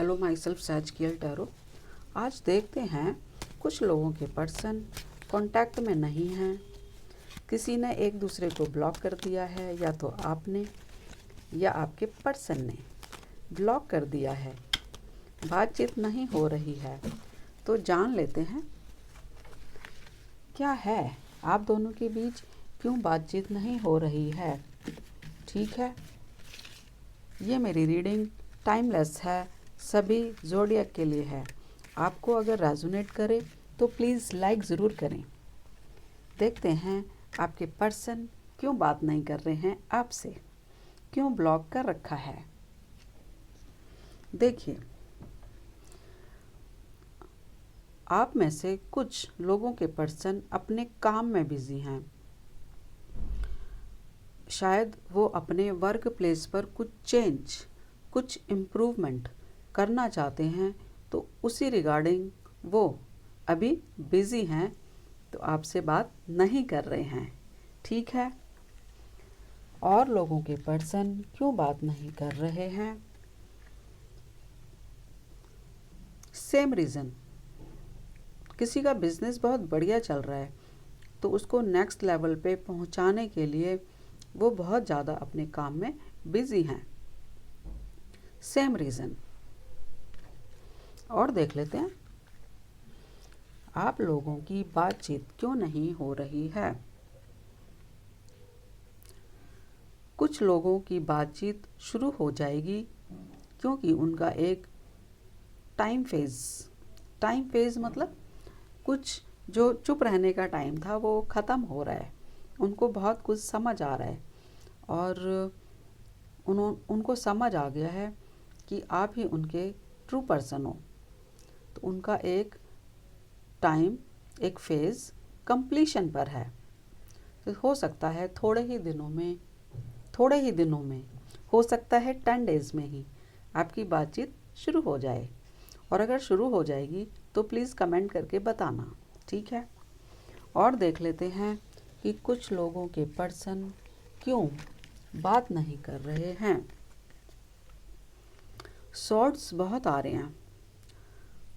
Hello my self सहज कियल tarot. आज देखते हैं कुछ लोगों के पर्सन कांटेक्ट में नहीं हैं। किसी ने एक दूसरे को ब्लॉक कर दिया है, या तो आपने या आपके पर्सन ने ब्लॉक कर दिया है। बातचीत नहीं हो रही है, तो जान लेते हैं क्या है आप दोनों के बीच, क्यों बातचीत नहीं हो रही है। ठीक है, ये मेरी रीडिंग टाइमलेस है, सभी ज़ोडिएक के लिए है। आपको अगर रेजोनेट करे तो प्लीज़ लाइक ज़रूर करें। देखते हैं आपके पर्सन क्यों बात नहीं कर रहे हैं आपसे, क्यों ब्लॉक कर रखा है। देखिए, आप में से कुछ लोगों के पर्सन अपने काम में बिज़ी हैं। शायद वो अपने वर्क प्लेस पर कुछ चेंज, कुछ इम्प्रूवमेंट करना चाहते हैं, तो उसी रिगार्डिंग वो अभी बिज़ी हैं, तो आपसे बात नहीं कर रहे हैं। ठीक है, और लोगों के पर्सन क्यों बात नहीं कर रहे हैं? सेम रीज़न, किसी का बिजनेस बहुत बढ़िया चल रहा है, तो उसको नेक्स्ट लेवल पे पहुंचाने के लिए वो बहुत ज़्यादा अपने काम में बिज़ी हैं। Same reason. और देख लेते हैं आप लोगों की बातचीत क्यों नहीं हो रही है। कुछ लोगों की बातचीत शुरू हो जाएगी, क्योंकि उनका एक टाइम फेज़ मतलब कुछ जो चुप रहने का टाइम था वो ख़त्म हो रहा है। उनको बहुत कुछ समझ आ रहा है, और उनको समझ आ गया है कि आप ही उनके ट्रू पर्सन हो। तो उनका एक टाइम, एक फेज़ कंप्लीशन पर है। तो हो सकता है थोड़े ही दिनों में हो सकता है 10 डेज़ में ही आपकी बातचीत शुरू हो जाए। और अगर शुरू हो जाएगी तो प्लीज़ कमेंट करके बताना। ठीक है, और देख लेते हैं कि कुछ लोगों के पर्सन क्यों बात नहीं कर रहे हैं। सॉर्ड्स बहुत आ रहे हैं।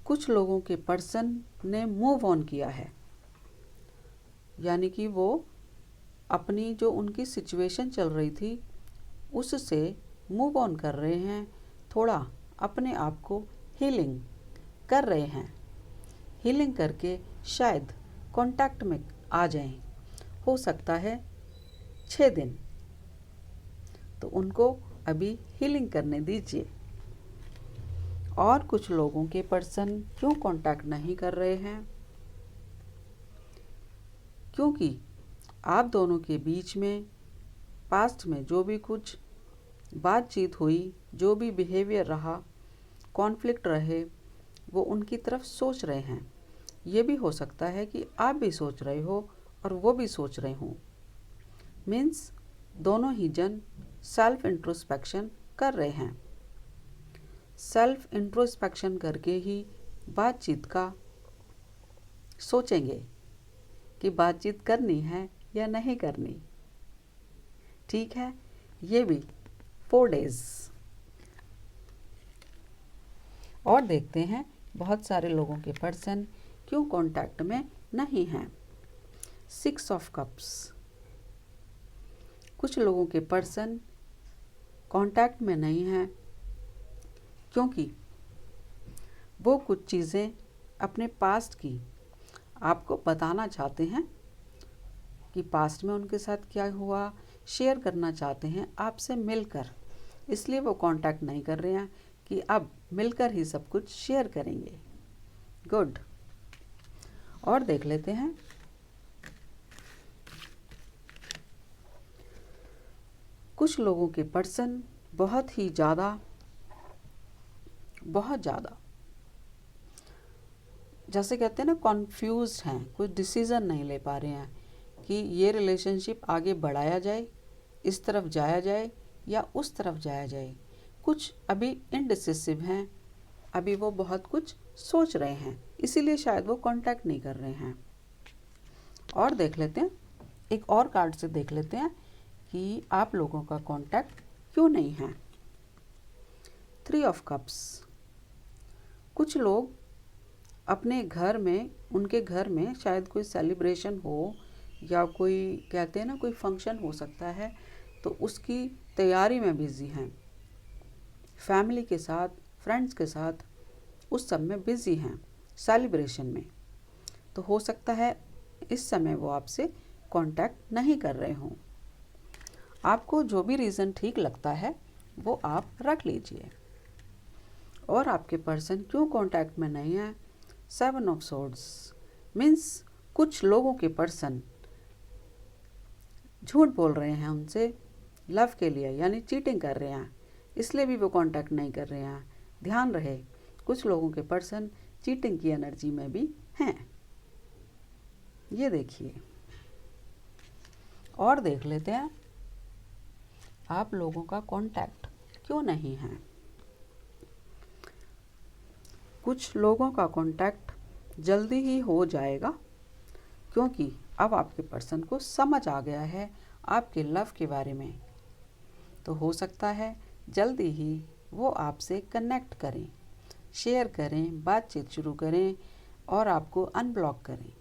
कुछ लोगों के पर्सन ने मूव ऑन किया है, यानी कि वो अपनी जो उनकी सिचुएशन चल रही थी उससे मूव ऑन कर रहे हैं। थोड़ा अपने आप को हीलिंग कर रहे हैं। हीलिंग करके शायद कांटेक्ट में आ जाएं। हो सकता है 6 दिन, तो उनको अभी हीलिंग करने दीजिए। और कुछ लोगों के पर्सन क्यों कांटेक्ट नहीं कर रहे हैं, क्योंकि आप दोनों के बीच में पास्ट में जो भी कुछ बातचीत हुई, जो भी बिहेवियर रहा, कॉन्फ्लिक्ट रहे, वो उनकी तरफ सोच रहे हैं। ये भी हो सकता है कि आप भी सोच रहे हो और वो भी सोच रहे हों। मीन्स दोनों ही जन सेल्फ इंट्रोस्पेक्शन कर रहे हैं। सेल्फ इंट्रोस्पेक्शन करके ही बातचीत का सोचेंगे कि बातचीत करनी है या नहीं करनी। ठीक है, ये भी 4 डेज़। और देखते हैं बहुत सारे लोगों के पर्सन क्यों कांटेक्ट में नहीं हैं। 6 ऑफ कप्स। कुछ लोगों के पर्सन कांटेक्ट में नहीं हैं, क्योंकि वो कुछ चीज़ें अपने पास्ट की आपको बताना चाहते हैं कि पास्ट में उनके साथ क्या हुआ, शेयर करना चाहते हैं आपसे मिलकर। इसलिए वो कांटेक्ट नहीं कर रहे हैं कि अब मिलकर ही सब कुछ शेयर करेंगे। गुड। और देख लेते हैं कुछ लोगों के पर्सन बहुत ज़्यादा जैसे कहते हैं ना, कॉन्फ्यूज्ड हैं, कुछ डिसीज़न नहीं ले पा रहे हैं कि ये रिलेशनशिप आगे बढ़ाया जाए, इस तरफ जाया जाए या उस तरफ जाया जाए। कुछ अभी इनडिसिसिव हैं, अभी वो बहुत कुछ सोच रहे हैं, इसीलिए शायद वो कांटेक्ट नहीं कर रहे हैं। और देख लेते हैं, एक और कार्ड से देख लेते हैं कि आप लोगों का कांटेक्ट क्यों नहीं है। 3 ऑफ कप्स। कुछ लोग अपने घर में, उनके घर में शायद कोई सेलिब्रेशन हो या कोई कहते हैं ना कोई फंक्शन हो सकता है, तो उसकी तैयारी में बिज़ी हैं, फैमिली के साथ, फ्रेंड्स के साथ उस सब में बिज़ी हैं, सेलिब्रेशन में। तो हो सकता है इस समय वो आपसे कांटेक्ट नहीं कर रहे हों। आपको जो भी रीज़न ठीक लगता है वो आप रख लीजिए। और आपके पर्सन क्यों कांटेक्ट में नहीं है? 7 ऑफ सोर्ड्स मीन्स कुछ लोगों के पर्सन झूठ बोल रहे हैं उनसे लव के लिए, यानी चीटिंग कर रहे हैं, इसलिए भी वो कांटेक्ट नहीं कर रहे हैं। ध्यान रहे, कुछ लोगों के पर्सन चीटिंग की एनर्जी में भी हैं। ये देखिए, और देख लेते हैं आप लोगों का कांटेक्ट क्यों नहीं है। कुछ लोगों का कांटेक्ट जल्दी ही हो जाएगा, क्योंकि अब आपके पर्सन को समझ आ गया है आपके लव के बारे में। तो हो सकता है जल्दी ही वो आपसे कनेक्ट करें, शेयर करें, बातचीत शुरू करें और आपको अनब्लॉक करें।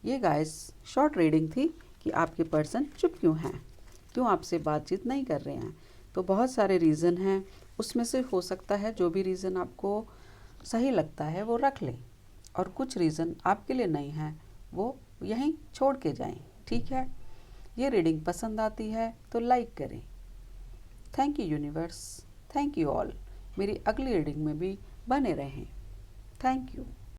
ये गाइस शॉर्ट रीडिंग थी कि आपके पर्सन चुप क्यों हैं, क्यों आपसे बातचीत नहीं कर रहे हैं। तो बहुत सारे रीज़न हैं, उसमें से हो सकता है जो भी रीज़न आपको सही लगता है वो रख लें, और कुछ रीज़न आपके लिए नहीं है वो यहीं छोड़ के जाएं। ठीक है, ये रीडिंग पसंद आती है तो लाइक करें। Thank you universe, thank you all. मेरी अगली रीडिंग में भी बने रहें। Thank you.